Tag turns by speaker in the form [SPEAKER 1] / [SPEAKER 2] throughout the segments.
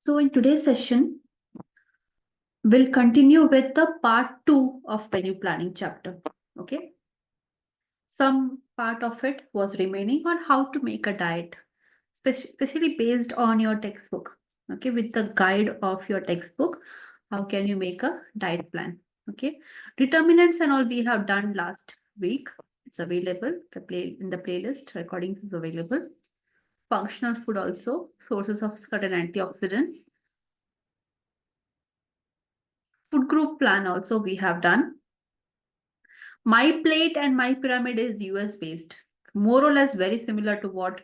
[SPEAKER 1] So in today's session, we'll continue with the part 2 of menu planning chapter. Okay. Some part of it was remaining on how to make a diet, especially based on your textbook. Okay. With the guide of your textbook, how can you make a diet plan? Okay. Determinants and all we have done last week. It's available. In the playlist, recordings is available. Functional food also, sources of certain antioxidants. Food group plan also we have done. My plate and my pyramid is US based, more or less very similar to what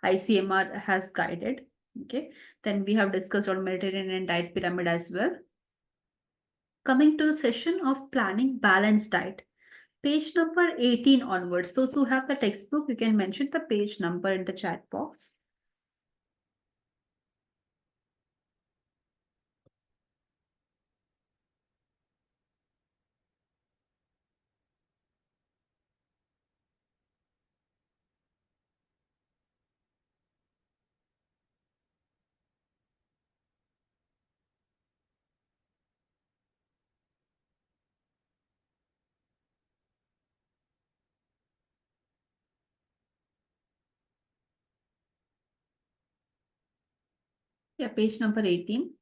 [SPEAKER 1] ICMR has guided. Okay, then we have discussed on Mediterranean diet pyramid as well. Coming to the session of planning balanced diet, page number 18 onwards. Those who have the textbook, you can mention the page number in the chat box. Yeah, page number 18.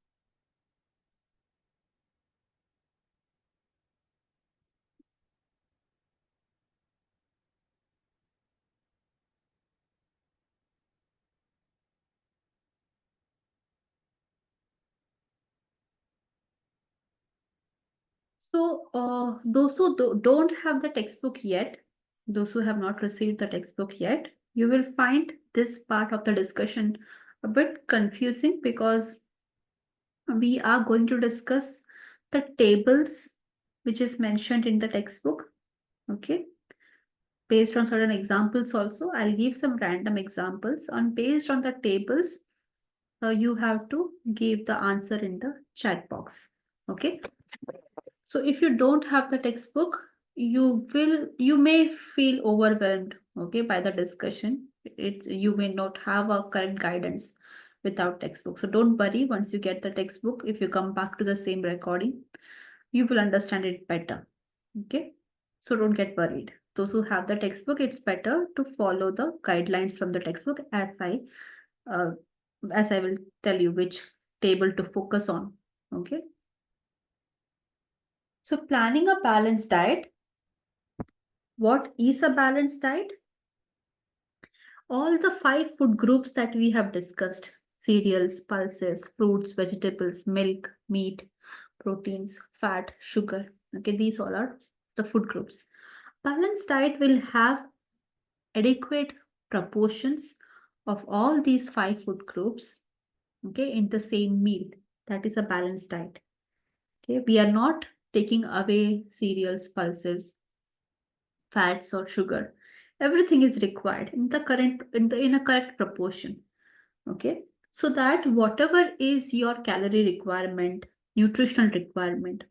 [SPEAKER 1] So, those who don't have the textbook yet, those who have not received the textbook yet, you will find this part of the discussion a bit confusing because we are going to discuss the tables which is mentioned in the textbook. Okay. Based on certain examples also, I'll give some random examples. And based on the tables, you have to give the answer in the chat box. Okay. So if you don't have the textbook, you may feel overwhelmed, okay, by the discussion. You may not have a correct guidance without textbook. So don't worry, once you get the textbook, if you come back to the same recording, you will understand it better. Okay. So don't get worried. Those who have the textbook, it's better to follow the guidelines from the textbook uh, as I will tell you which table to focus on. Okay. So planning a balanced diet. What is a balanced diet? All the 5 food groups that we have discussed, cereals, pulses, fruits, vegetables, milk, meat, proteins, fat, sugar. Okay, these all are the food groups. Balanced diet will have adequate proportions of all these 5 food groups, okay, in the same meal. That is a balanced diet. Okay, we are not taking away cereals, pulses, fats or sugar. Everything is required in the current in a correct proportion. Okay, so that whatever is your calorie requirement, nutritional requirement,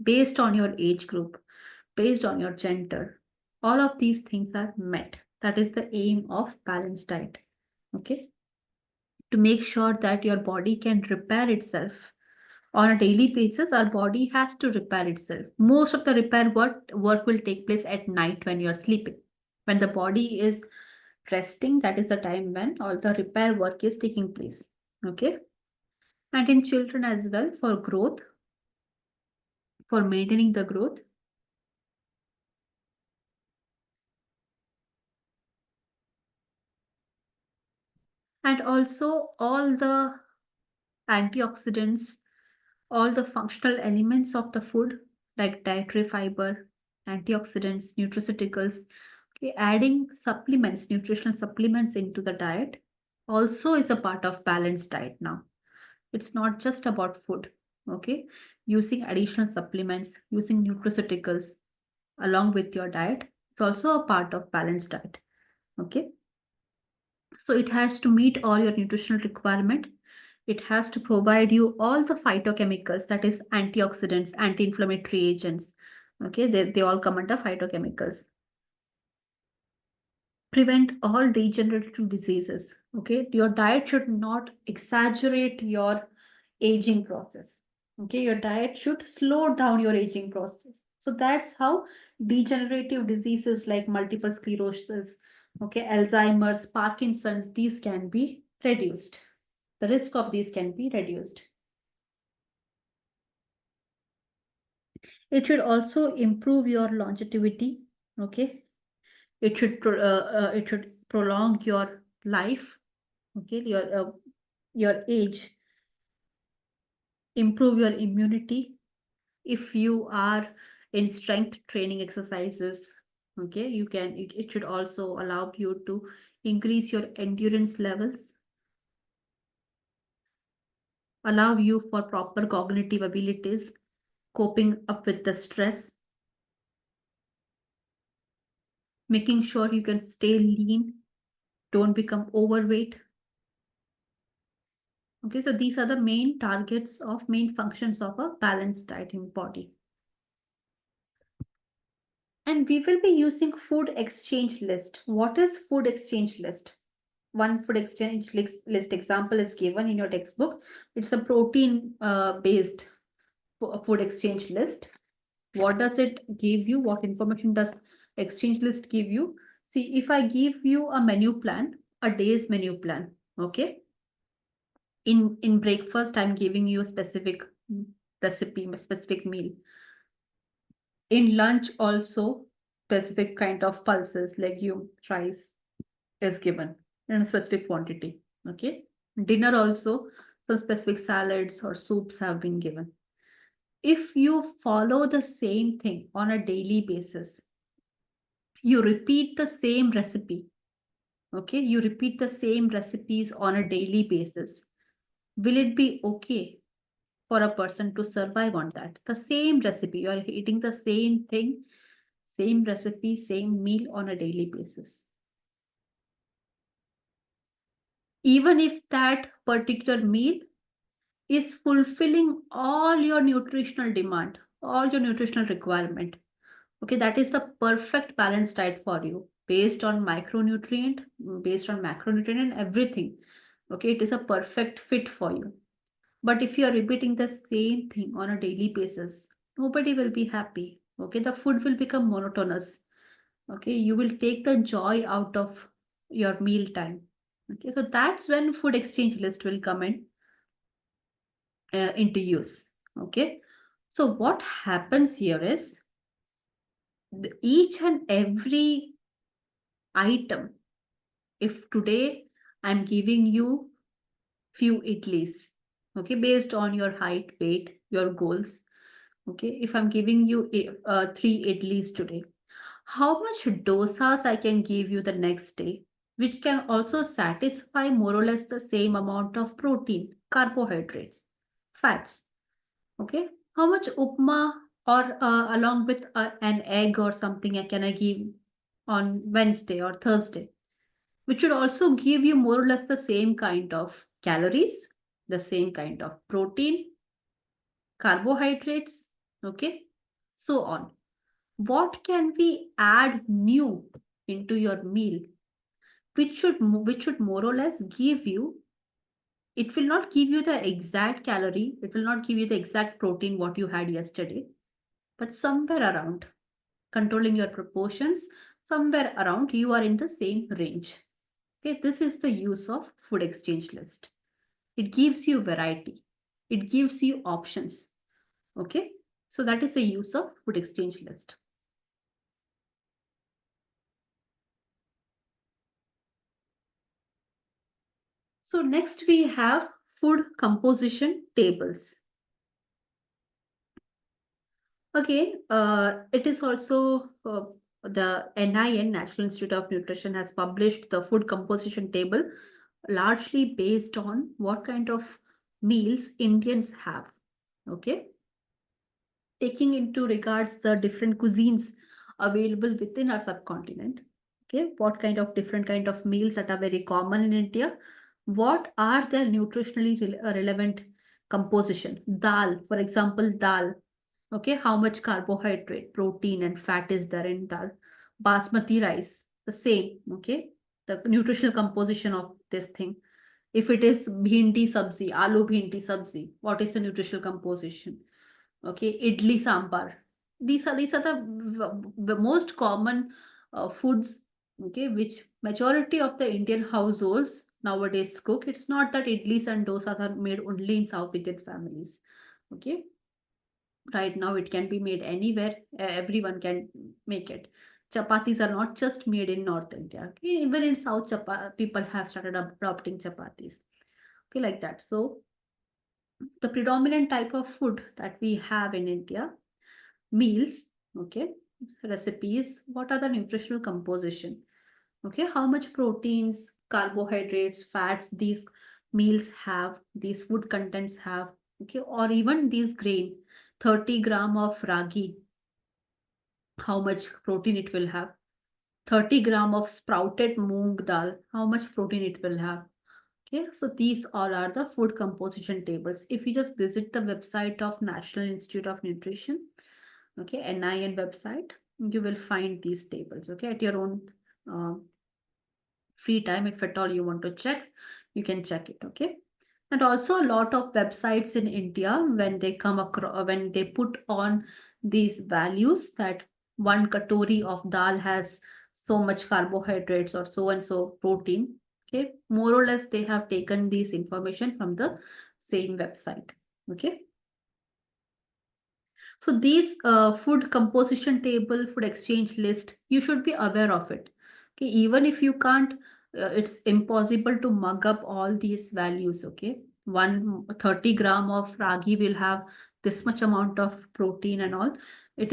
[SPEAKER 1] based on your age group, based on your gender, all of these things are met. That is the aim of balanced diet. Okay, to make sure that your body can repair itself on a daily basis. Our body has to repair itself. Most of the repair work will take place at night when you're sleeping. When the body is resting, that is the time when all the repair work is taking place. Okay. And in children as well, for growth, for maintaining the growth. And also all the antioxidants, all the functional elements of the food, like dietary fiber, antioxidants, nutraceuticals. Okay, adding supplements, nutritional supplements into the diet also is a part of balanced diet now. It's not just about food. Okay, using additional supplements, using nutraceuticals along with your diet, it's also a part of balanced diet. Okay, so it has to meet all your nutritional requirement. It has to provide you all the phytochemicals, that is antioxidants, anti-inflammatory agents. Okay, they all come under phytochemicals. Prevent all degenerative diseases. Okay, your diet should not exaggerate your aging process. Okay, your diet should slow down your aging process. So that's how degenerative diseases like multiple sclerosis, okay, Alzheimer's, Parkinson's, these can be reduced. The risk of these can be reduced. It should also improve your longevity. Okay, it should prolong your life. Okay, your age, improve your immunity. If you are in strength training exercises, okay, it should also allow you to increase your endurance levels, allow you for proper cognitive abilities, coping up with the stress, making sure you can stay lean, don't become overweight. Okay, so these are the main functions of a balanced diet in body. And we will be using food exchange list. What is food exchange list? One food exchange list example is given in your textbook. It's a protein based food exchange list. What does it give you? What information does exchange list give you? See, if I give you a menu plan, a day's menu plan, okay? In breakfast, I'm giving you a specific recipe, a specific meal. In lunch, also specific kind of pulses, legume, rice is given in a specific quantity. Okay. Dinner also, some specific salads or soups have been given. If you follow the same thing on a daily basis, you repeat the same recipe. Okay. You repeat the same recipes on a daily basis. Will it be okay for a person to survive on that? The same recipe, you are eating the same thing, same recipe, same meal on a daily basis. Even if that particular meal is fulfilling all your nutritional demand, all your nutritional requirement. Okay, that is the perfect balanced diet for you based on micronutrient, based on macronutrient and everything. Okay, it is a perfect fit for you. But if you are repeating the same thing on a daily basis, nobody will be happy. Okay, the food will become monotonous. Okay, you will take the joy out of your meal time. Okay, so that's when food exchange list will come in into use. Okay, so what happens here is each and every item. If today I'm giving you few idlis, okay, based on your height, weight, your goals. Okay, if I'm giving you 3 idlis today, how much dosas I can give you the next day, which can also satisfy more or less the same amount of protein, carbohydrates, fats. Okay, how much upma or along with an egg or something can I give on Wednesday or Thursday, which should also give you more or less the same kind of calories, the same kind of protein, carbohydrates, okay, so on. What can we add new into your meal, which should more or less give you, it will not give you the exact calorie, it will not give you the exact protein what you had yesterday, but somewhere around, controlling your proportions, somewhere around you are in the same range. Okay, this is the use of food exchange list. It gives you variety, it gives you options. Okay, so that is the use of food exchange list. So next we have food composition tables. Again, it is also the NIN, National Institute of Nutrition, has published the food composition table largely based on what kind of meals Indians have. Okay, taking into regards the different cuisines available within our subcontinent. Okay, what kind of different kind of meals that are very common in India? What are their nutritionally relevant composition? Dal, for example, dal. Okay, how much carbohydrate, protein, and fat is there in dal? Basmati rice, the same. Okay, the nutritional composition of this thing. If it is bhindi sabzi, aloo bhindi sabzi, what is the nutritional composition? Okay, idli sambar. These are the most common foods. Okay, which majority of the Indian households nowadays cook. It's not that idlis and dosas are made only in South Indian families. Okay, right now it can be made anywhere. Everyone can make it. Chapatis are not just made in North India. Okay? Even in South, people have started adopting chapatis. Okay, like that. So the predominant type of food that we have in India, meals, okay, recipes, what are the nutritional composition? Okay, how much proteins, carbohydrates, fats these meals have, these food contents have, okay, or even these grain, 30 gram of ragi, how much protein it will have. 30 gram of sprouted moong dal, how much protein it will have. Okay, so these all are the food composition tables. If you just visit the website of National Institute of Nutrition, okay, NIN website, you will find these tables, okay, at your own uh, free time. If at all you want to check, you can check it, okay. And also a lot of websites in India, when they come across, when they put on these values that one katori of dal has so much carbohydrates or so and so protein, okay, more or less they have taken this information from the same website, okay. So these food composition table, food exchange list, you should be aware of it. Okay, even if you can't, it's impossible to mug up all these values. Okay, 130 gram of ragi will have this much amount of protein and all. It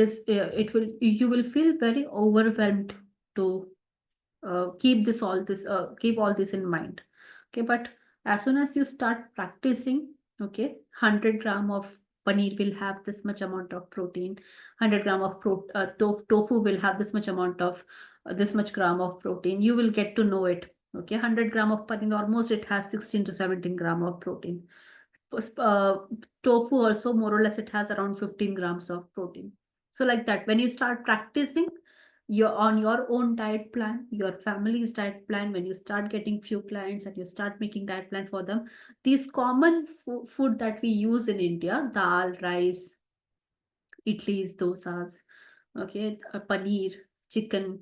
[SPEAKER 1] will, you will feel very overwhelmed to keep all this in mind. Okay, but as soon as you start practicing, okay, 100 gram of paneer will have this much amount of protein, 100 gram of tofu will have this much amount of this much gram of protein, you will get to know it. Okay, 100 gram of paneer, almost it has 16 to 17 gram of protein. uh, Tofu also, more or less it has around 15 grams of protein. So like that, when you start practicing, you're on your own diet plan, your family's diet plan, when you start getting few clients and you start making diet plan for them, these common food that we use in India, dal, rice, idlis, dosas, okay, paneer, chicken,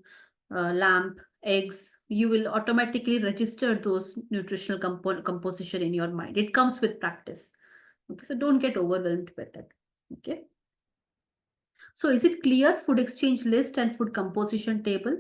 [SPEAKER 1] lamb, eggs, you will automatically register those nutritional composition in your mind. It comes with practice. Okay, so don't get overwhelmed with it. Okay. So is it clear? Food exchange list and food composition table.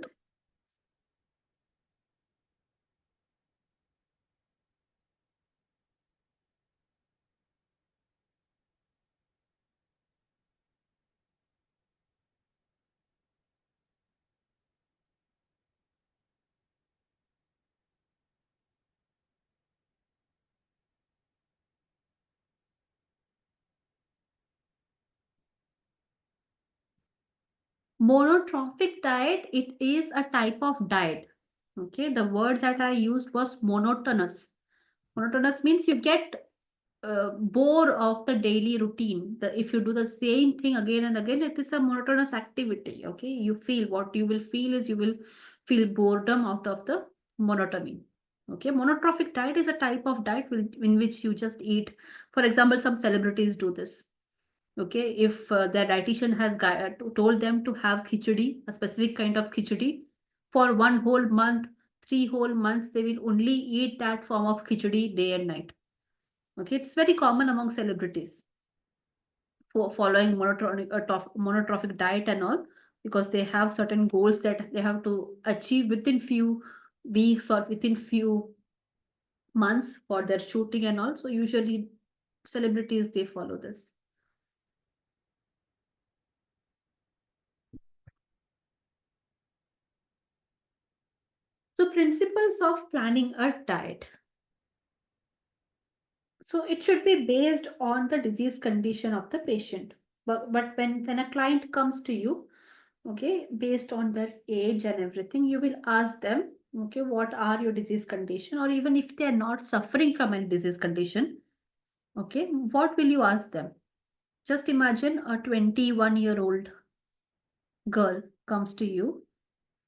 [SPEAKER 1] Monotrophic diet, it is a type of diet. Okay, the word that I used was monotonous. Monotonous means you get bore of the daily routine. If you do the same thing again and again, it is a monotonous activity. Okay, you feel, what you will feel is you will feel boredom out of the monotony. Okay, monotrophic diet is a type of diet in which you just eat. For example, some celebrities do this. Okay, if their dietitian has told them to have khichdi, a specific kind of khichdi, for one whole month, 3 whole months, they will only eat that form of khichdi day and night. Okay, it's very common among celebrities for following monotrophic diet and all, because they have certain goals that they have to achieve within few weeks or within few months for their shooting and all. So usually celebrities, they follow this. So principles of planning a diet. So it should be based on the disease condition of the patient. But when a client comes to you, okay, based on their age and everything, you will ask them, okay, what are your disease condition? Or even if they are not suffering from any disease condition, okay, what will you ask them? Just imagine a 21-year-old girl comes to you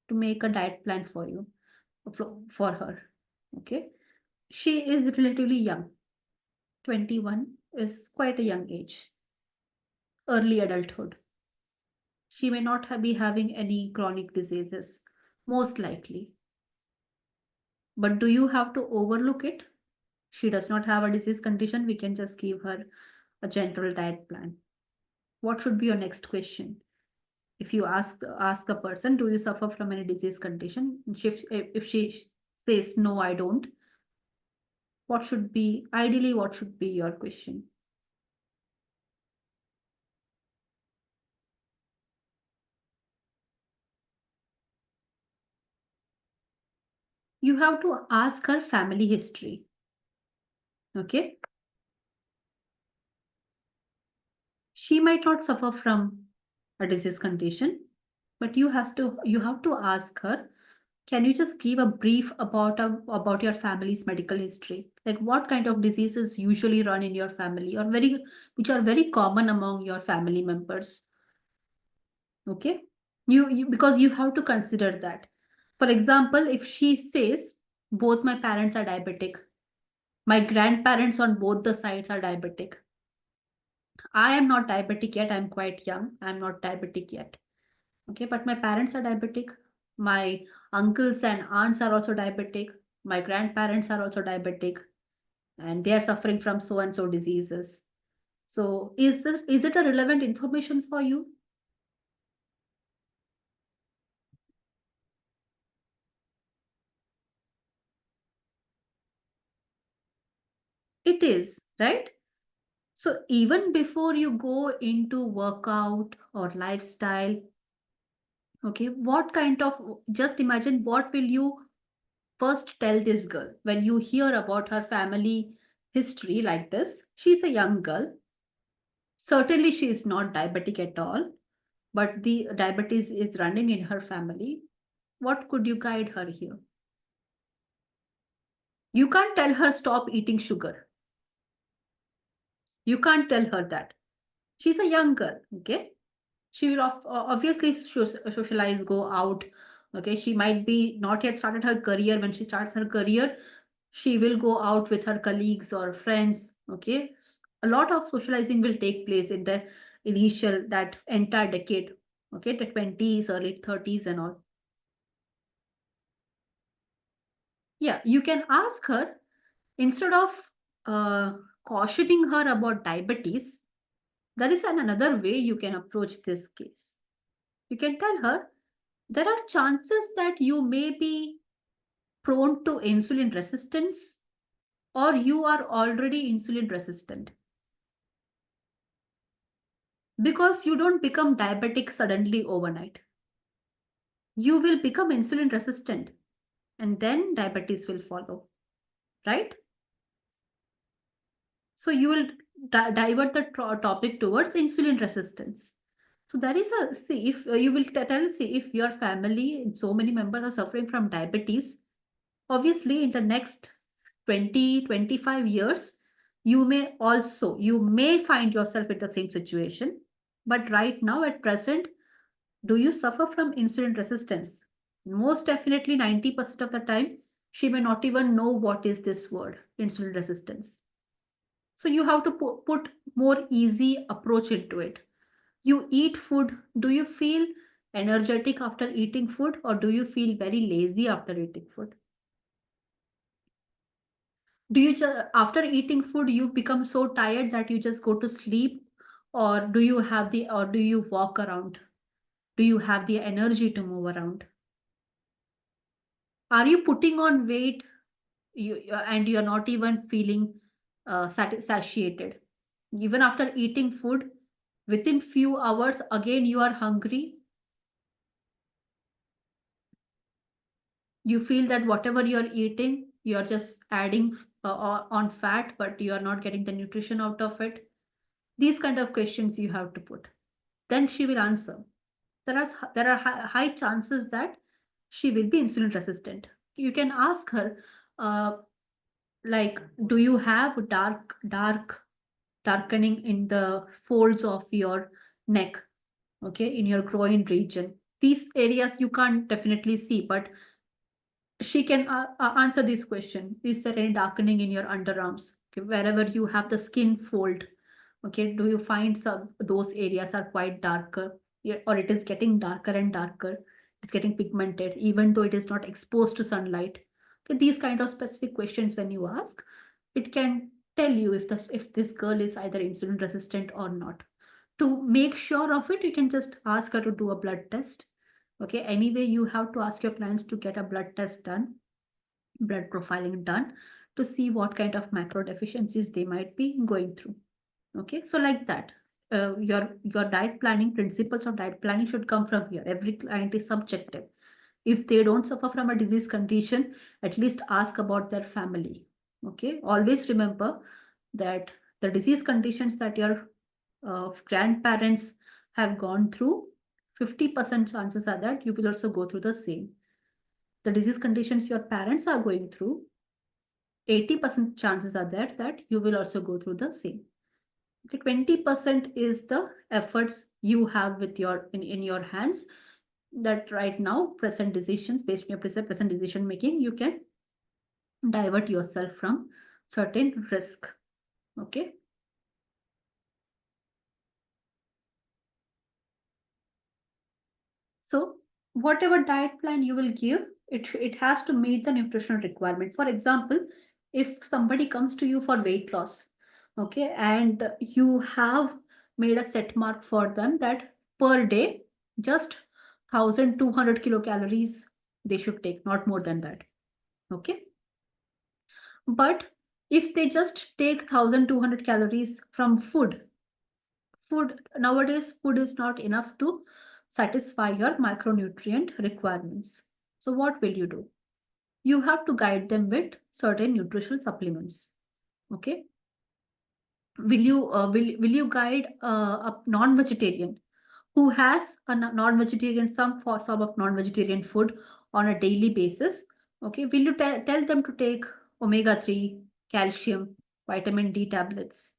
[SPEAKER 1] to make a diet plan for you, for her. Okay. She is relatively young. 21 is quite a young age, early adulthood. She may not be having any chronic diseases, most likely. But do you have to overlook it? She does not have a disease condition. We can just give her a general diet plan. What should be your next question? If you ask a person, do you suffer from any disease condition? If she says no, I don't, what should be ideally what should be your question? You have to ask her family history. Okay, she might not suffer from a disease condition, but you have to ask her, can you just give a brief about your family's medical history, like what kind of diseases usually run in your family or very which are very common among your family members. Okay, you because you have to consider that. For example, if she says both my parents are diabetic, my grandparents on both the sides are diabetic, I am not diabetic yet, I'm quite young, I'm not diabetic yet. Okay, but my parents are diabetic. My uncles and aunts are also diabetic. My grandparents are also diabetic, and they are suffering from so and so diseases. So, is it a relevant information for you? It is, right? So, even before you go into workout or lifestyle, okay, what kind of just imagine what will you first tell this girl when you hear about her family history like this? She's a young girl. Certainly, she is not diabetic at all, but the diabetes is running in her family. What could you guide her here? You can't tell her stop eating sugar. You can't tell her that. She's a young girl, okay? She will obviously socialize, go out. Okay, she might be not yet started her career. When she starts her career, she will go out with her colleagues or friends. Okay, a lot of socializing will take place in the initial that entire decade. Okay, the 20s, early 30s, and all. Yeah, you can ask her instead of uh, cautioning her about diabetes. There is another way you can approach this case. You can tell her there are chances that you may be prone to insulin resistance or you are already insulin resistant because you don't become diabetic suddenly overnight. You will become insulin resistant and then diabetes will follow, right? So you will divert the topic towards insulin resistance. So there is a see if you will tell see if your family and so many members are suffering from diabetes, obviously in the next 20-25 years you may find yourself in the same situation. But right now at present, do you suffer from insulin resistance? Most definitely 90% of the time she may not even know what is this word insulin resistance. So you have to put more easy approach into it. You eat food, do you feel energetic after eating food or do you feel very lazy after eating food? Do you just after eating food you become so tired that you just go to sleep, or do you walk around? Do you have the energy to move around? Are you putting on weight and you're not even feeling satiated? Even after eating food, within few hours again you are hungry. You feel that whatever you're eating, you're just adding on fat, but you are not getting the nutrition out of it. These kind of questions you have to put. Then she will answer. There are high chances that she will be insulin resistant. You can ask her, uh, like, do you have darkening in the folds of your neck? Okay, in your groin region. These areas you can't definitely see, but she can answer this question. Is there any darkening in your underarms? Okay, wherever you have the skin fold, okay, do you find some those areas are quite darker? Yeah, or it is getting darker and darker? It's getting pigmented, even though it is not exposed to sunlight. Okay, these kind of specific questions when you ask, it can tell you if this girl is either insulin resistant or not. To make sure of it, you can just ask her to do a blood test. Okay, anyway, you have to ask your clients to get a blood test done, blood profiling done, to see what kind of macro deficiencies they might be going through. Okay, so like that, your diet planning, principles of diet planning should come from here. Every client is subjective. If they don't suffer from a disease condition, at least ask about their family. Okay, always remember that the disease conditions that your grandparents have gone through, 50% chances are that you will also go through the same. The disease conditions your parents are going through, 80% chances are there that you will also go through the same. Okay, 20% is the efforts you have with in your hands, that right now present decisions, based on your present decision making, you can divert yourself from certain risk. Okay. So whatever diet plan you will give, it has to meet the nutritional requirement. For example, if somebody comes to you for weight loss, okay, and you have made a set mark for them that per day, just 1,200 kilocalories they should take, not more than that. Okay. But if they just take 1,200 calories from food nowadays, food is not enough to satisfy your micronutrient requirements. So what will you do? You have to guide them with certain nutritional supplements. Okay. Will you guide a non-vegetarian who has a non-vegetarian, sort of non-vegetarian food on a daily basis? Okay. Will you tell them to take omega-3, calcium, vitamin D tablets?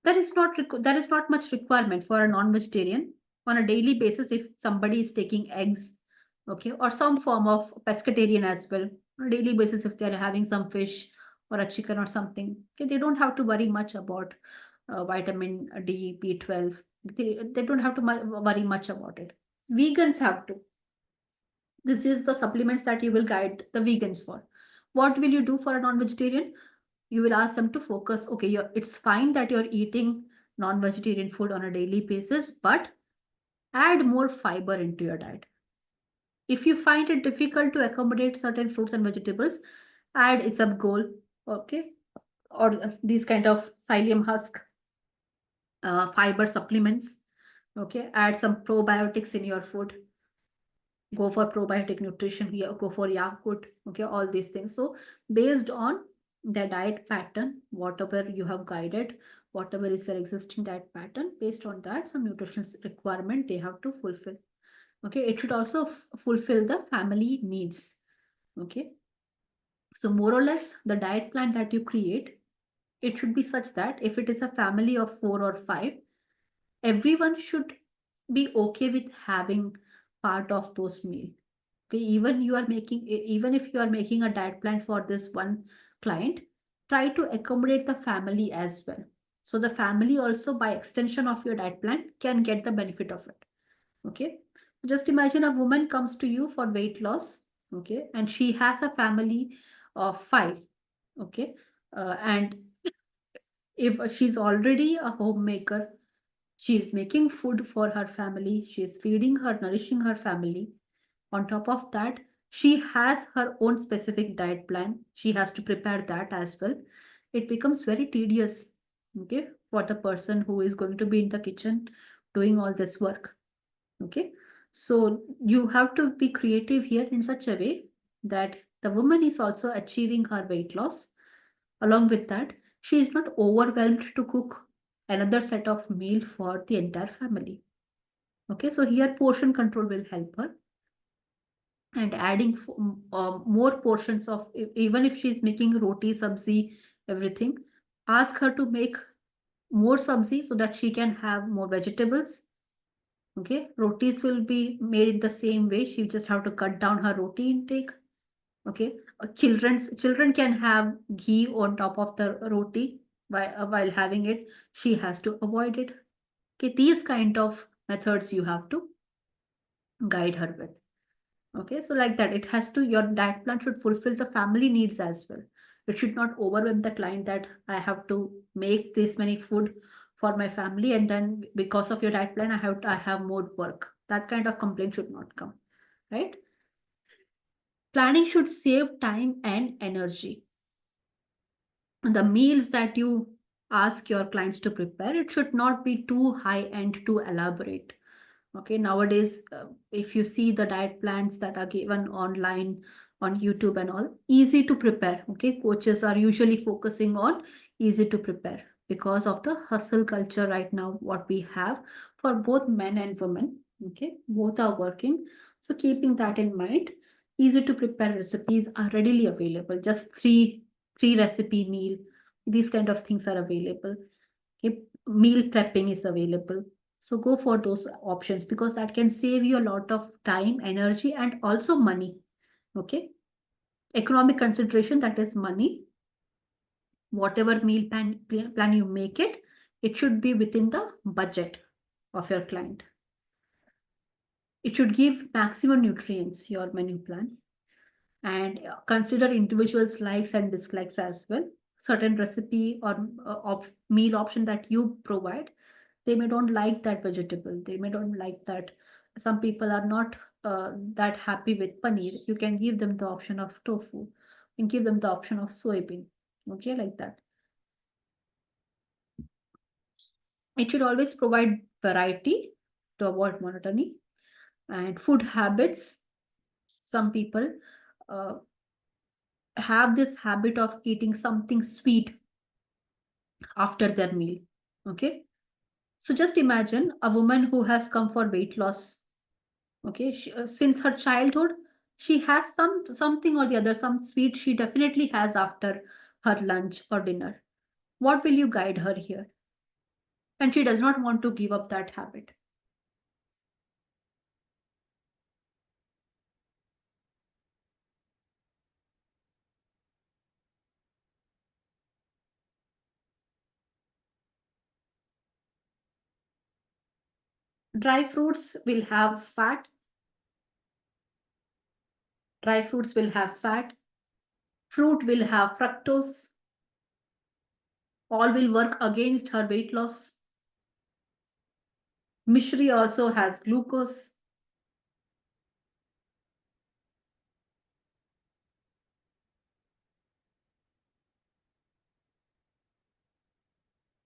[SPEAKER 1] There is not much requirement for a non-vegetarian on a daily basis. If somebody is taking eggs, okay, or some form of pescatarian as well, on a daily basis, if they're having some fish or a chicken or something, okay, they don't have to worry much about vitamin D, B12. They don't have to worry much about it. Vegans have to. This is the supplements that you will guide the vegans for. What will you do for a non-vegetarian? You will ask them to focus. Okay, it's fine that you're eating non-vegetarian food on a daily basis, but add more fiber into your diet. If you find it difficult to accommodate certain fruits and vegetables, add isabgol, okay, or these kind of psyllium husk fiber supplements. Okay, add some probiotics in your food. Go for probiotic nutrition here, go for Yakult, okay, all these things. So based on the diet pattern, whatever you have guided, whatever is their existing diet pattern, based on that, some nutritional requirement they have to fulfill. Okay, it should also fulfill the family needs. Okay, so more or less the diet plan that you create, it should be such that if it is a family of 4 or 5, everyone should be okay with having part of those meal. Okay, even if you are making a diet plan for this one client, try to accommodate the family as well. So the family also, by extension of your diet plan, can get the benefit of it. Okay. Just imagine a woman comes to you for weight loss. Okay. And she has a family of 5. Okay. And if she's already a homemaker, she is making food for her family, she is feeding her, nourishing her family. On top of that, she has her own specific diet plan. She has to prepare that as well. It becomes very tedious, okay, for the person who is going to be in the kitchen doing all this work. Okay. So you have to be creative here in such a way that the woman is also achieving her weight loss. Along with that, she is not overwhelmed to cook another set of meal for the entire family. Okay, so here portion control will help her, and adding more portions of even if she's making roti, sabzi, everything, ask her to make more sabzi so that she can have more vegetables. Okay, rotis will be made in the same way. She just have to cut down her roti intake. Okay, children can have ghee on top of the roti while having it. She has to avoid it. Okay, these kind of methods you have to guide her with. Okay, so like that, it has to, your diet plan should fulfill the family needs as well. It should not overwhelm the client that I have to make this many food for my family, and then because of your diet plan, I have more work. That kind of complaint should not come, right? Planning should save time and energy. The meals that you ask your clients to prepare, it should not be too high and too elaborate. Okay, nowadays, if you see the diet plans that are given online on YouTube and all, easy to prepare. Okay, coaches are usually focusing on easy to prepare because of the hustle culture right now, what we have for both men and women. Okay, both are working. So, keeping that in mind, easy to prepare recipes are readily available. Just three recipe meal, these kind of things are available. Okay, meal prepping is available, so go for those options because that can save you a lot of time, energy, and also money. Okay. Economic consideration, that is money. Whatever plan you make it, it should be within the budget of your client. It should give maximum nutrients, your menu plan, and consider individuals' likes and dislikes as well. Certain recipe or meal option that you provide, they may don't like that vegetable, they may don't like that. Some people are not that happy with paneer. You can give them the option of tofu and give them the option of soybean. Okay, like that. It should always provide variety to avoid monotony. And food habits, some people uh, have this habit of eating something sweet after their meal. Okay, so just imagine a woman who has come for weight loss. Okay, since her childhood, she has something or the other, some sweet she definitely has after her lunch or dinner. What will you guide her here? And she does not want to give up that habit. Dry fruits will have fat. Dry fruits will have fat. Fruit will have fructose. All will work against her weight loss. Mishri also has glucose.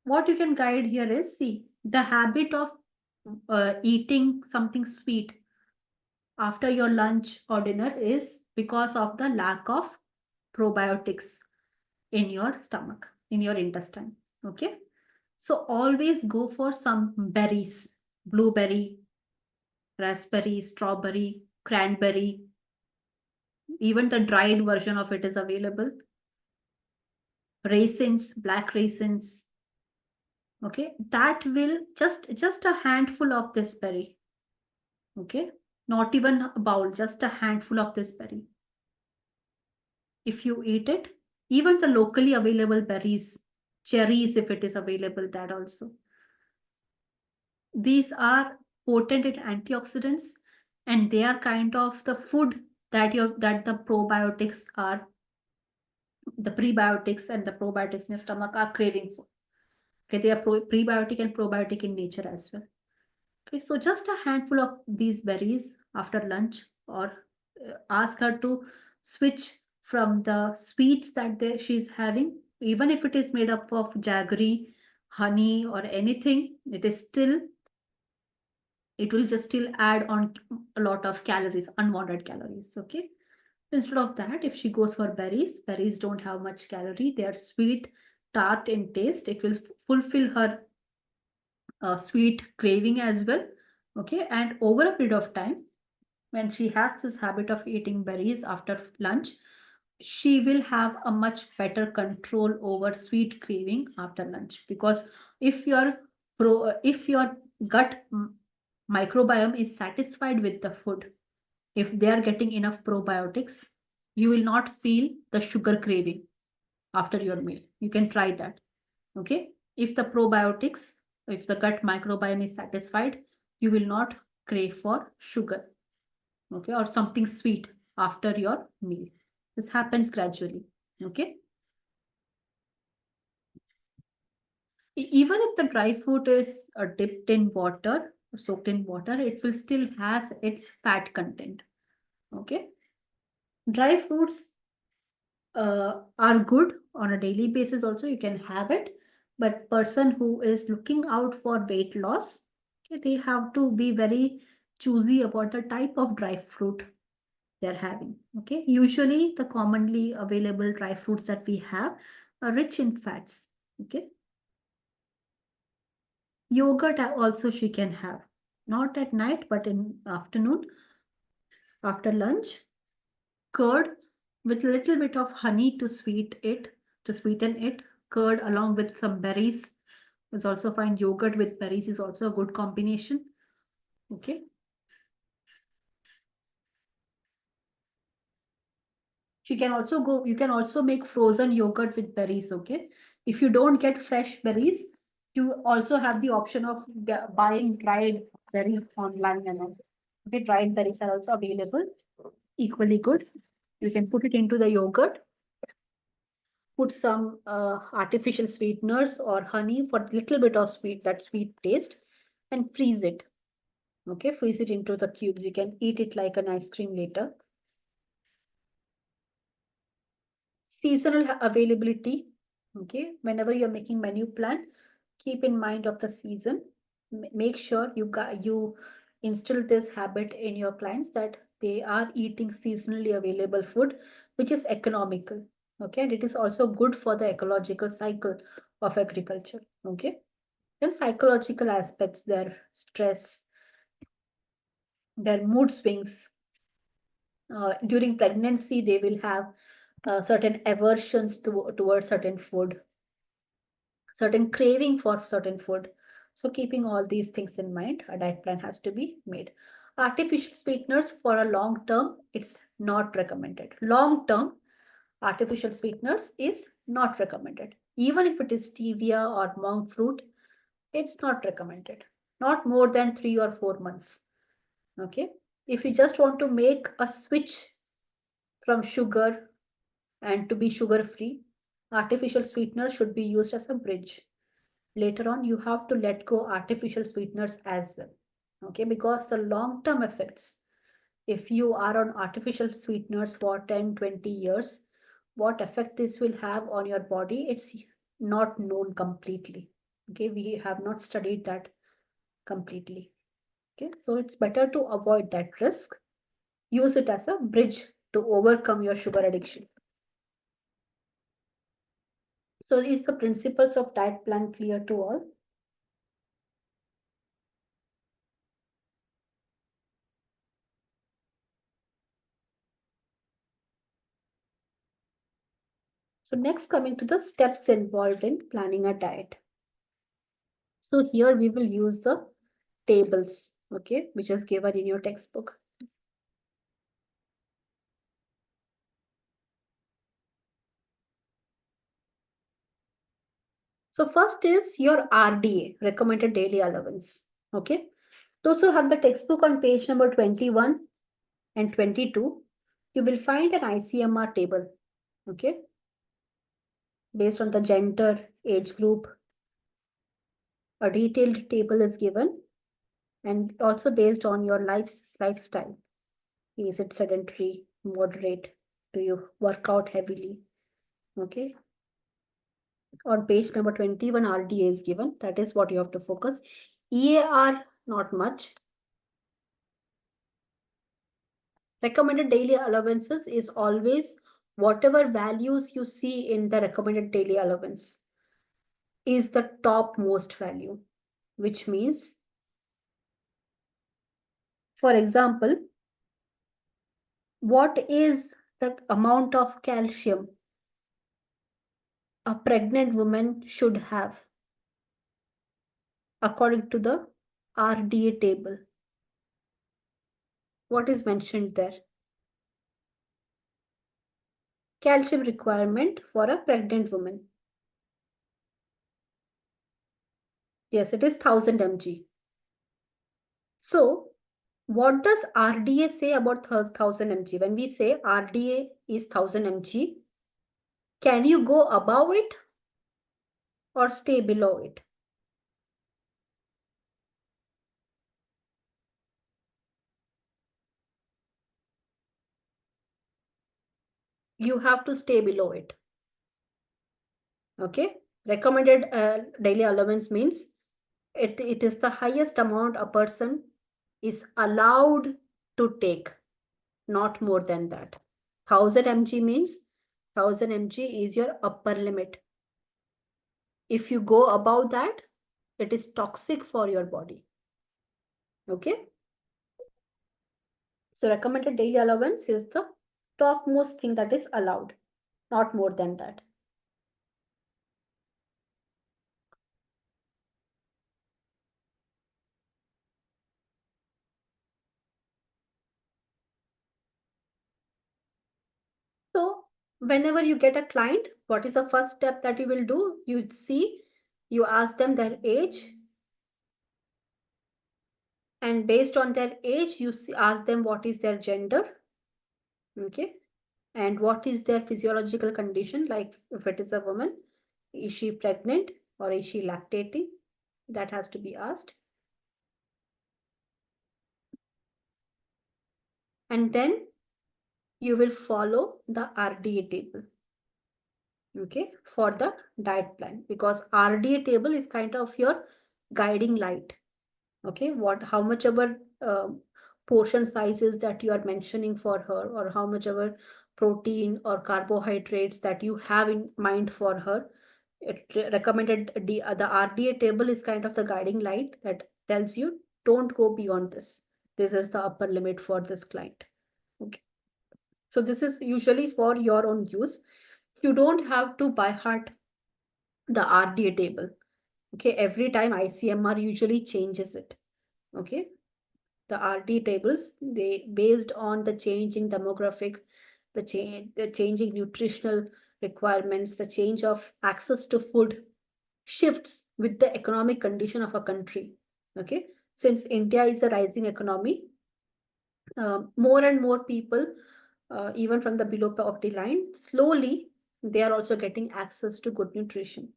[SPEAKER 1] What you can guide here is, see, the habit of eating something sweet after your lunch or dinner is because of the lack of probiotics in your stomach, in your intestine. Okay, so always go for some berries: blueberry, raspberry, strawberry, cranberry. Even the dried version of it is available. Raisins, black raisins. Okay, that will just a handful of this berry. Okay, not even a bowl, just a handful of this berry. If you eat it, even the locally available berries, cherries, if it is available, that also. These are potent antioxidants, and they are kind of the food that the probiotics are, the prebiotics and the probiotics in your stomach are craving for. Okay, they are prebiotic and probiotic in nature as well. Okay, so just a handful of these berries after lunch, or ask her to switch from the sweets that she's having, even if it is made up of jaggery, honey, or anything, it will just still add on a lot of calories, unwanted calories. Okay. Instead of that, if she goes for berries don't have much calorie. They are sweet, tart in taste. It will fulfill her sweet craving as well. Okay. And over a period of time, when she has this habit of eating berries after lunch, she will have a much better control over sweet craving after lunch, because if your gut microbiome is satisfied with the food, if they are getting enough probiotics, you will not feel the sugar craving after your meal. You can try that. Okay. If the probiotics, if the gut microbiome is satisfied, you will not crave for sugar, okay, or something sweet after your meal. This happens gradually. Okay. Even if the dry fruit is dipped in water, soaked in water, it will still has its fat content. Okay. Dry fruits are good on a daily basis also, you can have it, but person who is looking out for weight loss, okay, they have to be very choosy about the type of dry fruit they're having. Okay, usually the commonly available dry fruits that we have are rich in fats. Okay, yogurt also she can have, not at night but in afternoon after lunch. Curd with a little bit of honey to sweeten it. Curd along with some berries is also fine. Yogurt with berries is also a good combination. Okay. You can also make frozen yogurt with berries. Okay. If you don't get fresh berries, you also have the option of buying dried berries online and all. Okay, dried berries are also available, equally good. You can put it into the yogurt, put some artificial sweeteners or honey for a little bit of that sweet taste, and freeze it. Okay, freeze it into the cubes. You can eat it like an ice cream later. Seasonal availability. Okay, whenever you're making menu plan, keep in mind of the season. Make sure you instill this habit in your clients that they are eating seasonally available food, which is economical. Okay, and it is also good for the ecological cycle of agriculture. Okay, and psychological aspects, their stress, their mood swings. During pregnancy, they will have certain aversions towards certain food, certain craving for certain food. So keeping all these things in mind, a diet plan has to be made. Artificial sweeteners for a long term, it's not recommended. Long term, artificial sweeteners is not recommended. Even if it is stevia or monk fruit, it's not recommended. Not more than 3 or 4 months. Okay. If you just want to make a switch from sugar and to be sugar free, artificial sweetener should be used as a bridge. Later on, you have to let go artificial sweeteners as well. Okay, because the long term effects, if you are on artificial sweeteners for 10, 20 years, what effect this will have on your body, it's not known completely. Okay, we have not studied that completely. Okay, so it's better to avoid that risk. Use it as a bridge to overcome your sugar addiction. So is the principles of diet plan clear to all? So next, coming to the steps involved in planning a diet. So here we will use the tables, okay, which is given in your textbook. So first is your RDA, recommended daily allowance, okay. Those who have the textbook on page number 21 and 22, you will find an ICMR table, okay, based on the gender, age group. A detailed table is given, and also based on your lifestyle. Is it sedentary, moderate? Do you work out heavily? Okay. On page number 21, RDA is given. That is what you have to focus. EAR, not much. Recommended daily allowances is always whatever values you see in the recommended daily allowance is the topmost value, which means, for example, what is the amount of calcium a pregnant woman should have according to the RDA table? What is mentioned there? Calcium requirement for a pregnant woman. Yes, it is 1000 mg. So, what does RDA say about 1000 mg? When we say RDA is 1000 mg, can you go above it or stay below it? You have to stay below it. Okay. Recommended daily allowance means it is the highest amount a person is allowed to take, not more than that. 1000 mg means 1000 mg is your upper limit. If you go above that, it is toxic for your body. Okay. So recommended daily allowance is the topmost thing that is allowed, not more than that. So whenever you get a client, what is the first step that you will do? You ask them their age, and based on their age, ask them what is their gender, okay, and what is their physiological condition, like if it is a woman, is she pregnant or is she lactating? That has to be asked. And then you will follow the RDA table, okay, for the diet plan, because RDA table is kind of your guiding light. Okay, how much ever portion sizes that you are mentioning for her, or how much ever protein or carbohydrates that you have in mind for her, recommended the RDA table is kind of the guiding light that tells you don't go beyond this. This is the upper limit for this client. Okay, so this is usually for your own use. You don't have to by heart the RDA table. Okay, every time ICMR usually changes it. Okay, the RD tables, they based on the changing demographic, the changing nutritional requirements, the change of access to food shifts with the economic condition of a country. Okay, since India is a rising economy, more and more people, even from the below poverty line, slowly they are also getting access to good nutrition.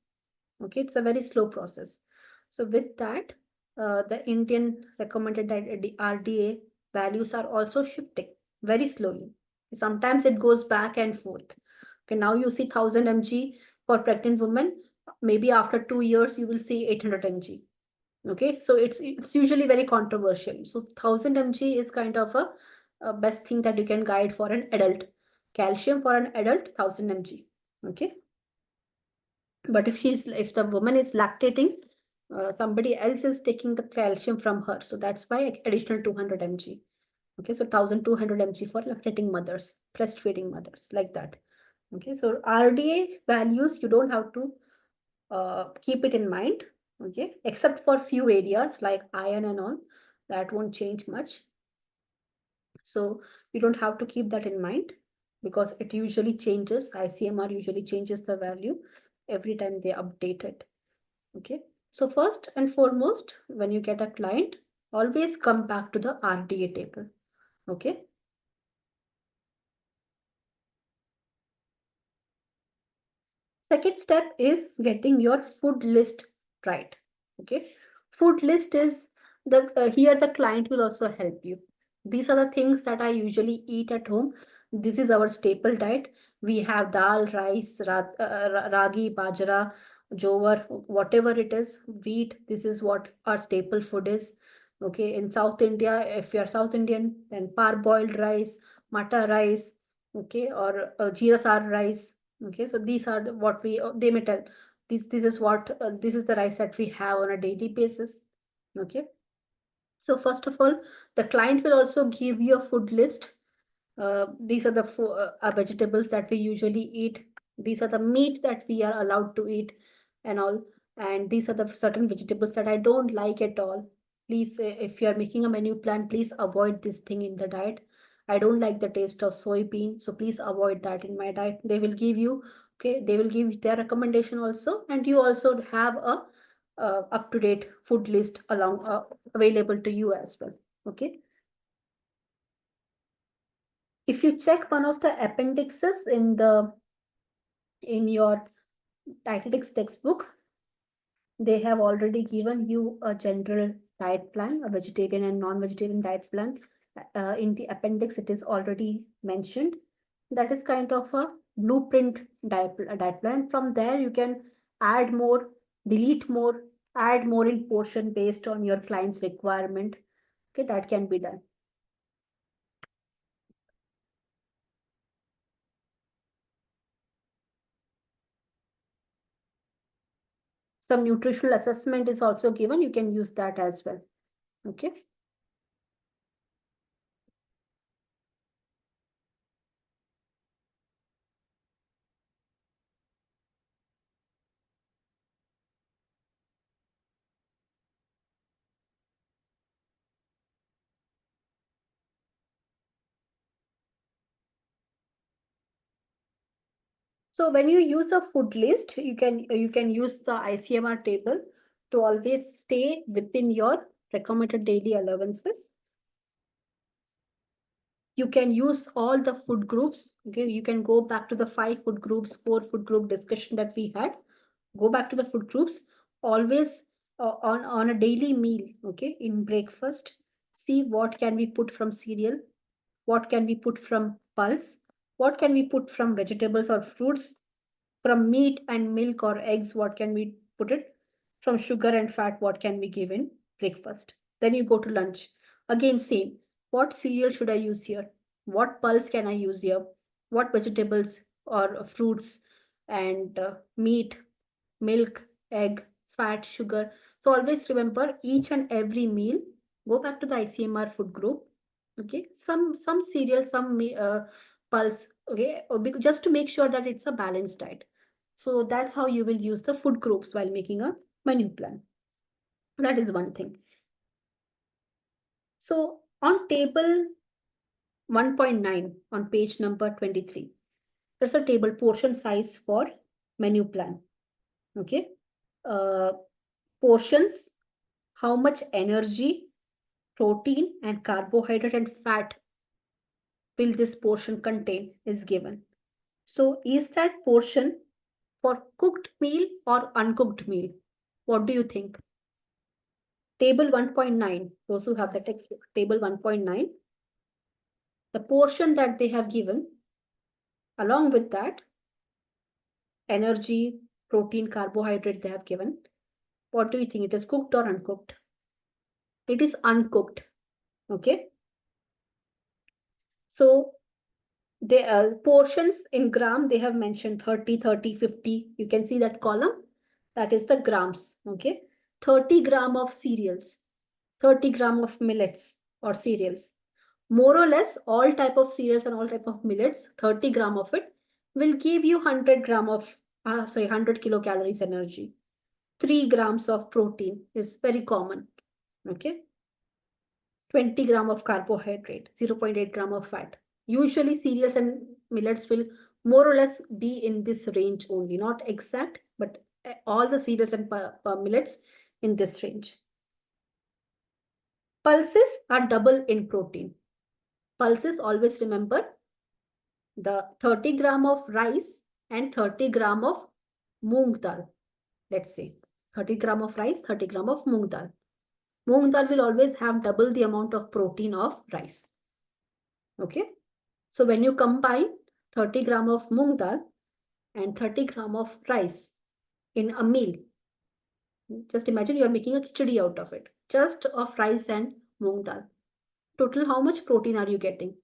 [SPEAKER 1] Okay, it's a very slow process. So with that, the Indian recommended RDA values are also shifting very slowly. Sometimes it goes back and forth. Okay, now you see 1000 mg for pregnant women. Maybe after 2 years, you will see 800 mg. Okay, so it's usually very controversial. So 1000 mg is kind of a best thing that you can guide for an adult. Calcium for an adult, 1000 mg. Okay, but if the woman is lactating, somebody else is taking the calcium from her, so that's why additional 200 mg. Okay, so 1200 mg for lactating mothers, breastfeeding mothers, like that. Okay, so RDA values, you don't have to keep it in mind. Okay, except for few areas like iron and all, that won't change much. So you don't have to keep that in mind, because it usually changes. ICMR usually changes the value every time they update it. Okay, so first and foremost, when you get a client, always come back to the RDA table. Okay, second step is getting your food list right. Okay, food list is here the client will also help you. These are the things that I usually eat at home. This is our staple diet. We have dal, rice, ragi, bajra, jowar, whatever it is, wheat. This is what our staple food is. Okay, in South India, if you are South Indian, then parboiled rice, mata rice, okay, or jeera sar rice. Okay, so these are what they may tell. This is what this is the rice that we have on a daily basis. Okay, so first of all, the client will also give you a food list These are the vegetables that we usually eat. These are the meat that we are allowed to eat and all. And these are the certain vegetables that I don't like at all. Please, if you are making a menu plan, please avoid this thing in the diet. I don't like the taste of soybean, so please avoid that in my diet. They will give you, okay, they will give their recommendation also, and you also have a up-to-date food list along available to you as well. Okay. If you check one of the appendixes in your dietetics textbook, they have already given you a general diet plan, a vegetarian and non-vegetarian diet plan. In the appendix, it is already mentioned. That is kind of a blueprint diet plan. From there, you can add more, delete more, add more in portion based on your client's requirement. Okay, that can be done. Some nutritional assessment is also given. You can use that as well. Okay. So when you use a food list, you can use the ICMR table to always stay within your recommended daily allowances. You can use all the food groups. Okay, you can go back to the 5 food groups, 4 food group discussion that we had. Go back to the food groups. Always on a daily meal. Okay, in breakfast, see what can we put from cereal, what can we put from pulse, what can we put from vegetables or fruits, from meat and milk or eggs, what can we put it, from sugar and fat, what can we give in breakfast. Then you go to lunch, again same, what cereal should I use here, what pulse can I use here, what vegetables or fruits and meat, milk, egg, fat, sugar. So always remember each and every meal, go back to the ICMR food group. Okay, some cereal, some pulse. Okay, just to make sure that it's a balanced diet. So that's how you will use the food groups while making a menu plan. That is one thing. So on table 1.9 on page number 23, there's a table portion size for menu plan. Okay. Uh, Portions, how much energy, protein, and carbohydrate and fat will this portion contain is given. So is that portion for cooked meal or uncooked meal? What do you think? Table 1.9, those who have the textbook, table 1.9, the portion that they have given, along with that, energy, protein, carbohydrate they have given. What do you think? It is cooked or uncooked? It is uncooked. Okay. So the portions in gram, they have mentioned 30, 30, 50. You can see that column. That is the grams. Okay. 30 gram of cereals, 30 gram of millets or cereals. More or less, all type of cereals and all type of millets, 30 gram of it will give you 100 gram of, 100 kilocalories energy. 3 grams of protein is very common. Okay. 20 gram of carbohydrate, 0.8 gram of fat. Usually cereals and millets will more or less be in this range only, not exact, but all the cereals and millets in this range. Pulses are double in protein. Pulses, always remember the 30 gram of rice and 30 gram of moong dal. Let's say 30 gram of rice, 30 gram of moong dal. Moong dal will always have double the amount of protein of rice. Okay. So when you combine 30 gram of moong dal and 30 gram of rice in a meal, just imagine you're making a khichdi out of it, just of rice and moong dal. Total, how much protein are you getting?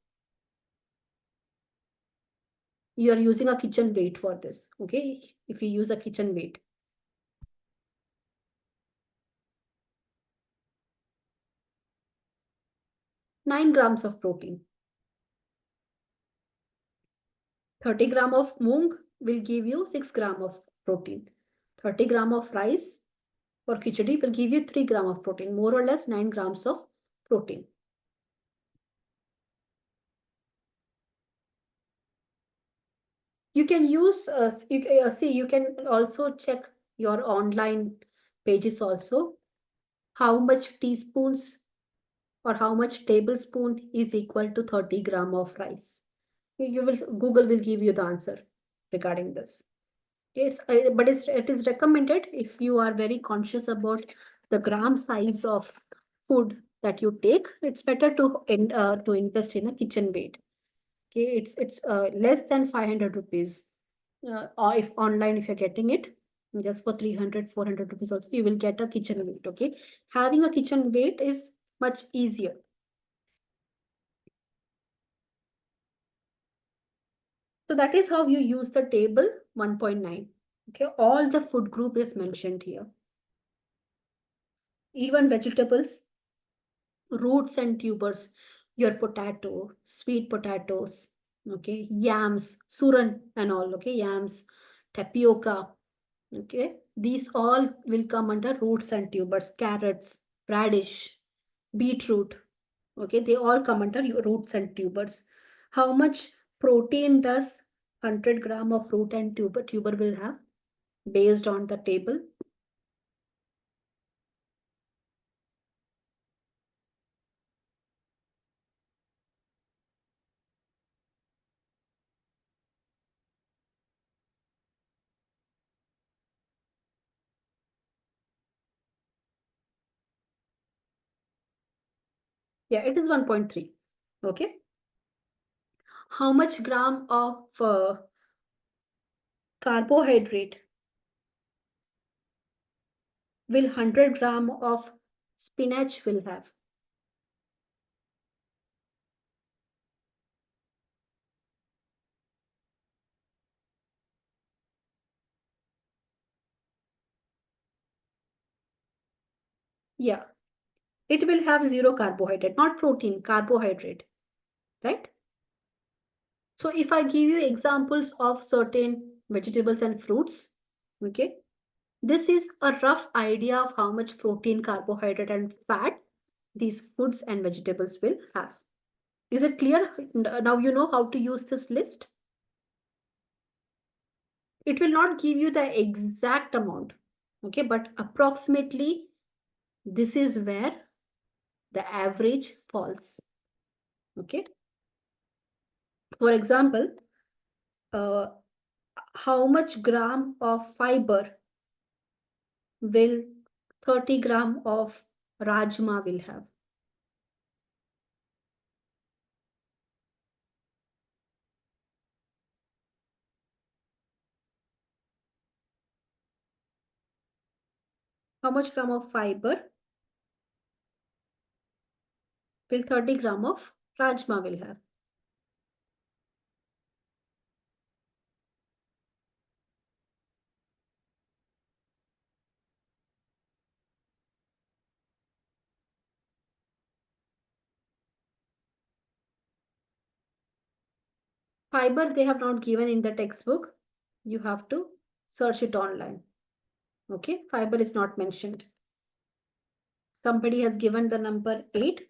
[SPEAKER 1] You are using a kitchen weight for this. Okay. If you use a kitchen weight, 9 grams of protein.
[SPEAKER 2] 30 gram of moong will give you 6 gram of protein. 30 gram of rice or khichdi will give you 3 gram of protein, more or less 9 grams of protein. You can use, you can also check your online pages also, how much teaspoons or how much tablespoon is equal to 30 gram of rice. Google will give you the answer regarding this. It is recommended if you are very conscious about the gram size of food that you take. It's better to invest in a kitchen weight. Okay, it's less than 500 rupees. Or if online, if you're getting it just for 300, 400 rupees also, you will get a kitchen weight. Okay, having a kitchen weight is much easier. So that is how you use the table 1.9. Okay, all the food group is mentioned here. Even vegetables, roots and tubers, your potato, sweet potatoes, okay, yams, suran and all, okay, yams, tapioca, okay, these all will come under roots and tubers, carrots, radish, beetroot, okay, they all come under your roots and tubers. How much protein does 100 gram of root and tuber will have based on the table? Yeah, it is 1.3. Okay. How much gram of carbohydrate will 100 gram of spinach will have? Yeah, it will have zero carbohydrate, not protein, carbohydrate, right? So if I give you examples of certain vegetables and fruits, okay, this is a rough idea of how much protein, carbohydrate, and fat these foods and vegetables will have. Is it clear? Now you know how to use this list. It will not give you the exact amount, okay, but approximately this is where the average falls. Okay. For example, uh, how much gram of fiber will 30 gram of rajma will have? How much gram of fiber will 30 gram of rajma will have? Fiber they have not given in the textbook. You have to search it online. Okay, fiber is not mentioned. Somebody has given the number 8.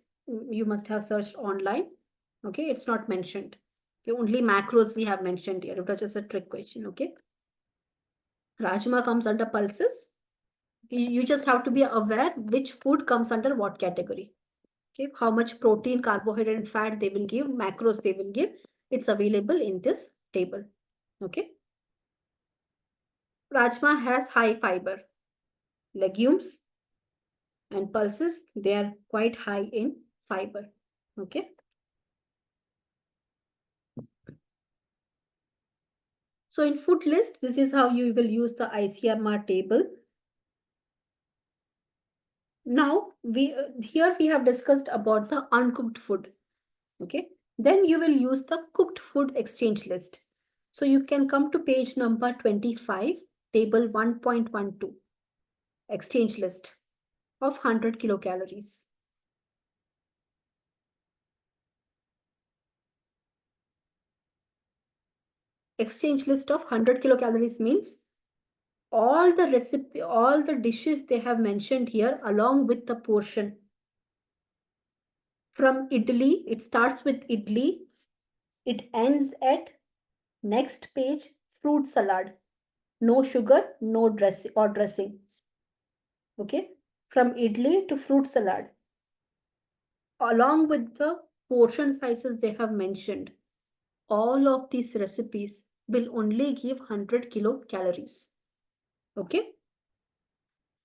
[SPEAKER 2] You must have searched online. Okay, it's not mentioned. Okay, only macros we have mentioned here. It was just a trick question. Okay. Rajma comes under pulses. You just have to be aware which food comes under what category. Okay, how much protein, carbohydrate, and fat they will give, macros they will give. It's available in this table. Okay. Rajma has high fiber. Legumes and pulses, they are quite high in fiber. Okay. So in food list, this is how you will use the ICMR table. Now here we have discussed about the uncooked food. Okay. Then you will use the cooked food exchange list. So you can come to page number 25, table 1.12, exchange list of 100 kilocalories. exchange list of 100 kilocalories means all the recipe, all the dishes they have mentioned here along with the portion. From idli, it starts with idli, it ends at next page, fruit salad. No sugar, no dressing. Okay. From idli to fruit salad. Along with the portion sizes they have mentioned, all of these recipes will only give 100 kilocalories. Okay.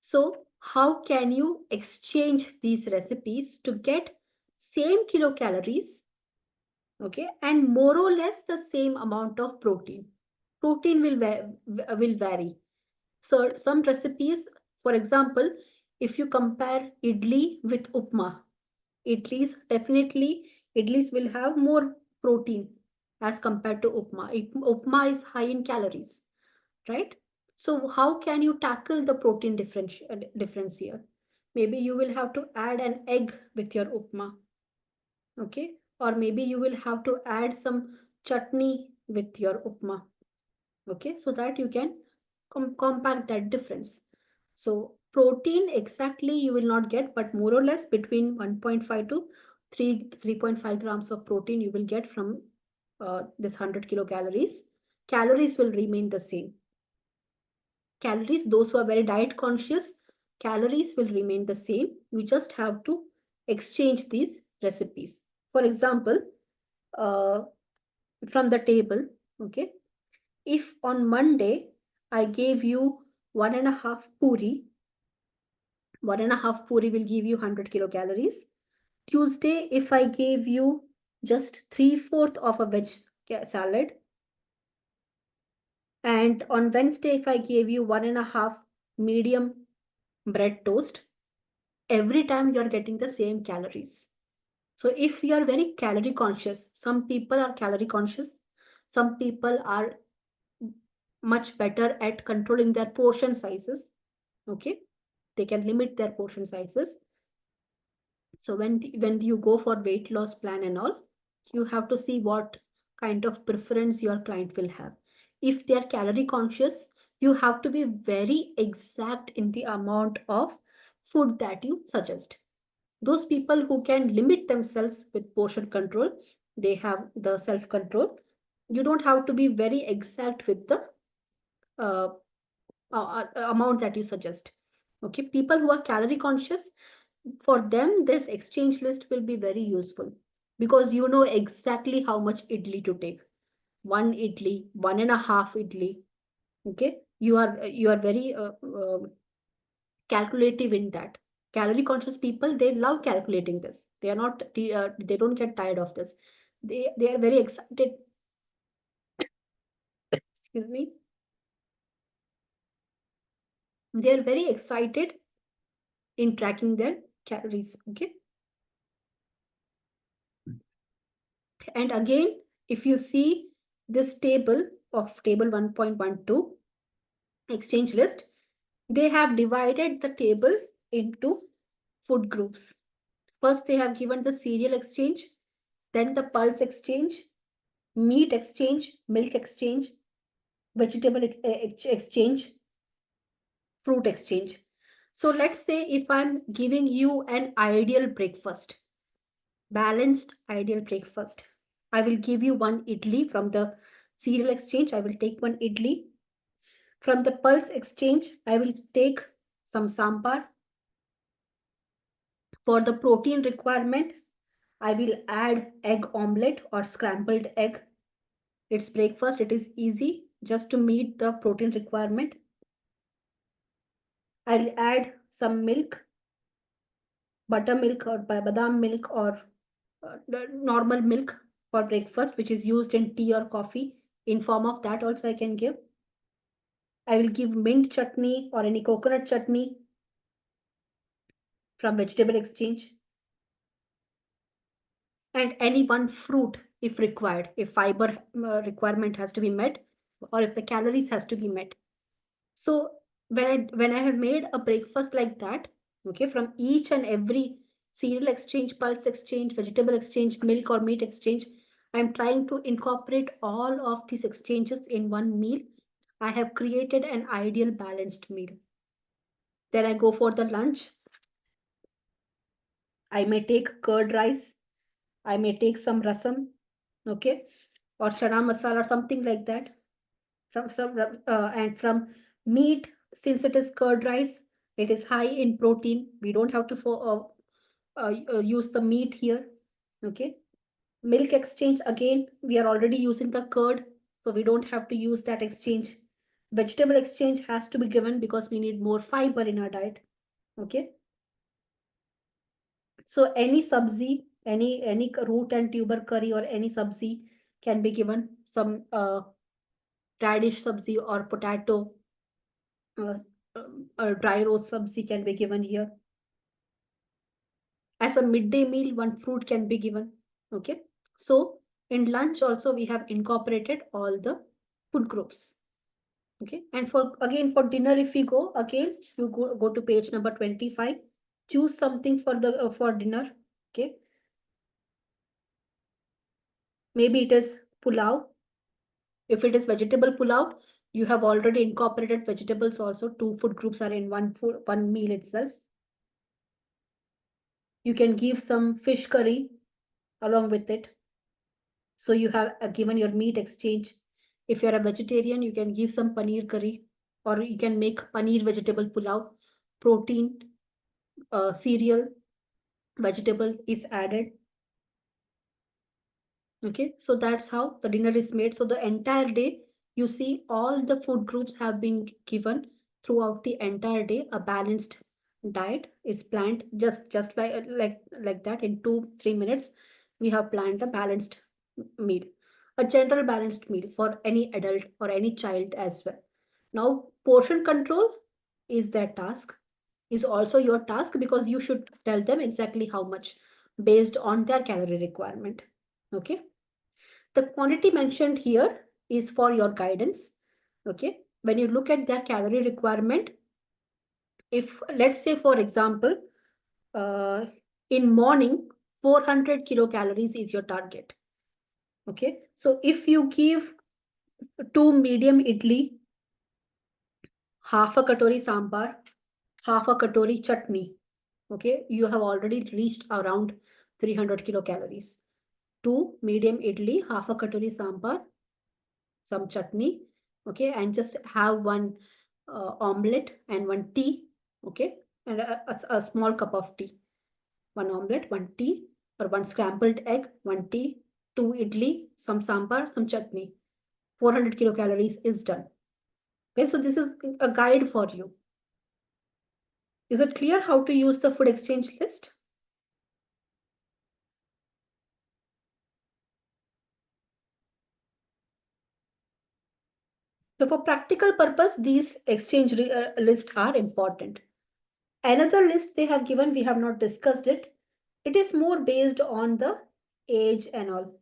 [SPEAKER 2] So how can you exchange these recipes to get same kilocalories, okay, and more or less the same amount of protein? Protein will vary. So some recipes, for example, if you compare idli with upma, idlis will have more protein as compared to upma. Upma is high in calories, right? So how can you tackle the protein difference here? Maybe you will have to add an egg with your upma, okay? Or maybe you will have to add some chutney with your upma, okay? So that you can compact that difference. So protein exactly you will not get, but more or less between 1.5 to 3.5 grams of protein you will get from this 100 kilocalories. Calories will remain the same. Calories, those who are very diet conscious, calories will remain the same. You just have to exchange these recipes. For example, uh, from the table, okay, if on Monday I gave you 1.5 puri, 1.5 puri will give you 100 kilocalories. Tuesday, if I gave you just 3/4 of a veg salad, and on Wednesday, if I gave you 1.5 medium bread toast, every time you're getting the same calories. So if you are very calorie conscious, some people are calorie conscious, some people are much better at controlling their portion sizes. Okay, they can limit their portion sizes. So when you go for weight loss plan and all, you have to see what kind of preference your client will have. If they are calorie conscious, you have to be very exact in the amount of food that you suggest. Those people who can limit themselves with portion control, they have the self control. You don't have to be very exact with the uh, amount that you suggest. Okay, people who are calorie conscious, for them this exchange list will be very useful, because you know exactly how much idli to take. One idli, 1.5 idli. Okay, you are very calculative in that. Calorie conscious people, they love calculating this. They are not they don't get tired of this. They are very excited. Excuse me. They are very excited in tracking their calories. Okay. And again, if you see this table of table 1.12 exchange list, they have divided the table into food groups. First, they have given the cereal exchange, then the pulse exchange, meat exchange, milk exchange, vegetable exchange, fruit exchange. So let's say if I'm giving you an ideal breakfast, balanced ideal breakfast, I will give you one idli from the cereal exchange. I will take one idli. From the pulse exchange, I will take some sambar. For the protein requirement, I will add egg omelette or scrambled egg. It's breakfast, it is easy just to meet the protein requirement. I'll add some milk, buttermilk or badam milk or normal milk for breakfast, which is used in tea or coffee. In form of that also I can give. I will give mint chutney or any coconut chutney from vegetable exchange. And any one fruit if required, if fiber requirement has to be met, or if the calories has to be met. So when I have made a breakfast like that, okay, from each and every cereal exchange, pulse exchange, vegetable exchange, milk or meat exchange, I'm trying to incorporate all of these exchanges in one meal. I have created an ideal balanced meal. Then I go for the lunch. I may take curd rice. I may take some rasam, okay, or chana masala or something like that. And from meat, since it is curd rice, it is high in protein. We don't have to use the meat here, okay. Milk exchange, again, we are already using the curd, so we don't have to use that exchange. Vegetable exchange has to be given because we need more fiber in our diet, okay. So any sabzi, any root and tuber curry or any sabzi can be given. Some radish sabzi or potato, uh, dry roast sabzi can be given here. As a midday meal, one fruit can be given. Okay. So in lunch also we have incorporated all the food groups. Okay. And for again for dinner, if we go again, you go to page number 25. Choose something for the for dinner. Okay. Maybe it is pulao. If it is vegetable pulao, you have already incorporated vegetables also. Two food groups are in one meal itself. You can give some fish curry along with it. So you have given your meat exchange. If you're a vegetarian, you can give some paneer curry, or you can make paneer vegetable pulao. Protein, cereal, vegetable is added. Okay, so that's how the dinner is made. So the entire day, you see all the food groups have been given throughout the entire day. A balanced diet is planned just like that in 2-3 minutes. We have planned a balanced meal, a general balanced meal for any adult or any child as well. Now, portion control is their task, is also your task because you should tell them exactly how much based on their calorie requirement. Okay. The quantity mentioned here is for your guidance. Okay. When you look at their calorie requirement, if let's say, for example, uh, in morning, 400 kilocalories is your target. Okay. So if you give two medium idli, half a katori sambar, half a katori chutney, okay, you have already reached around 300 kilocalories. Two medium idli, half a katori sambar, some chutney, okay, and just have one omelette and one tea, okay, and a small cup of tea. One omelette, one tea, or one scrambled egg, one tea, two idli, some sambar, some chutney. 400 kilocalories is done. Okay, so this is a guide for you. Is it clear how to use the food exchange list? So for practical purpose, these exchange lists are important. Another list they have given, we have not discussed it. It is more based on the age and all.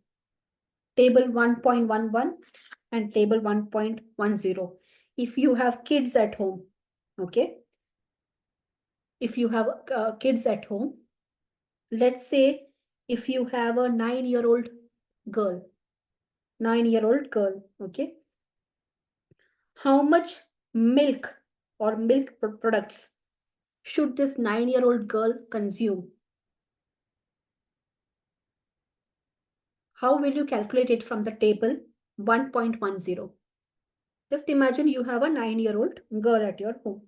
[SPEAKER 2] Table 1.11 and table 1.10. If you have kids at home, okay. If you have kids at home, let's say if you have a 9-year-old girl, 9-year-old girl, okay. How much milk or milk products should this 9-year-old girl consume? How will you calculate it from the table 1.10? Just imagine you have a 9-year-old girl at your home.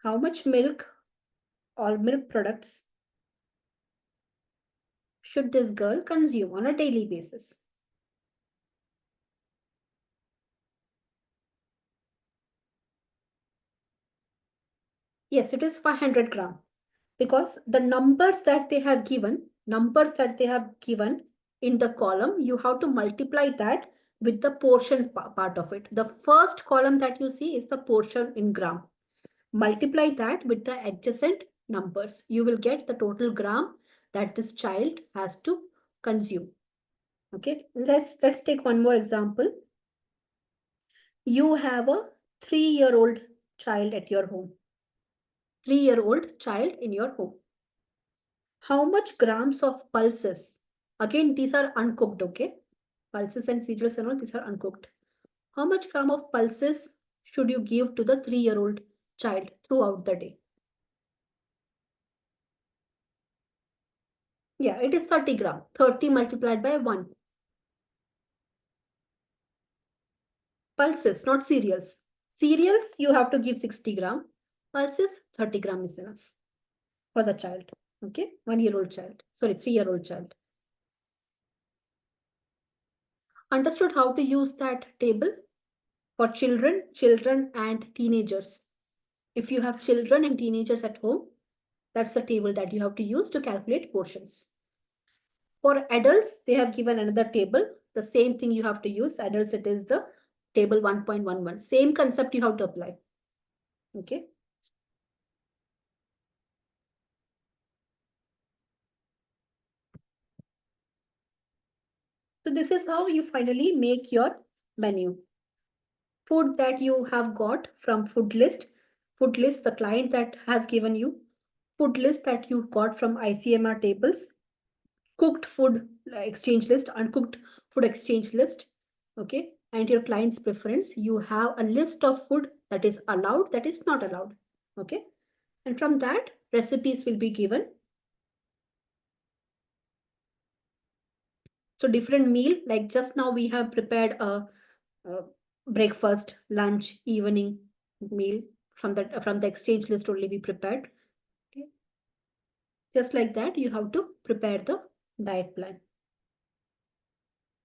[SPEAKER 2] How much milk or milk products should this girl consume on a daily basis? Yes, it is 500 gram, because the numbers that they have given, in the column, you have to multiply that with the portion part of it. The first column that you see is the portion in gram. Multiply that with the adjacent numbers. You will get the total gram that this child has to consume. Okay, let's take one more example. You have a 3-year-old child at your home. 3-year-old child in your home. How much grams of pulses? Again, these are uncooked, okay? Pulses and cereals and all, these are uncooked. How much gram of pulses should you give to the 3-year-old child throughout the day? Yeah, it is 30 gram. 30 multiplied by 1. Pulses, not cereals. Cereals, you have to give 60 gram. Pulses, 30 gram is enough for the child. Okay, 1-year-old child. Sorry, 3-year-old child. Understood how to use that table for children and teenagers. If you have children and teenagers at home, that's the table that you have to use to calculate portions. For adults, they have given another table. The same thing you have to use. Adults, it is the table 1.11. Same concept you have to apply. Okay. So this is how you finally make your menu. Food that you have got from food list, the client that has given you, food list that you got from ICMR tables, cooked food exchange list, uncooked food exchange list, okay, and your client's preference. You have a list of food that is allowed, that is not allowed, okay, and from that recipes will be given. So different meal, like just now we have prepared a breakfast, lunch, evening meal from the exchange list only we prepared. Okay. Just like that, you have to prepare the diet plan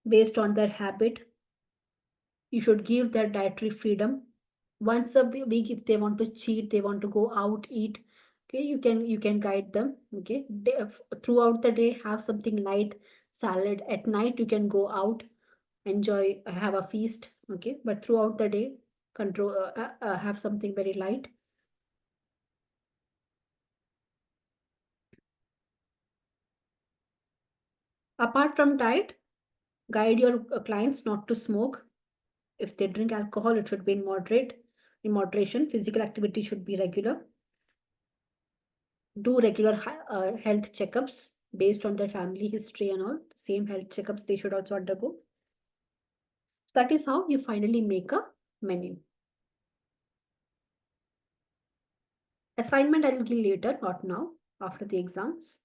[SPEAKER 2] based on their habit. You should give their dietary freedom. Once a week, if they want to cheat, they want to go out eat, okay, you can guide them. Okay, throughout the day, have something light, salad. At night, you can go out, enjoy, have a feast. Okay, but throughout the day, control, have something very light. Apart from diet, guide your clients not to smoke. If they drink alcohol, it should be in moderation. Physical activity should be regular. Do regular health checkups based on their family history and all. Same health checkups they should also undergo. That is how you finally make a menu. Assignment I will give later, not now, after the exams.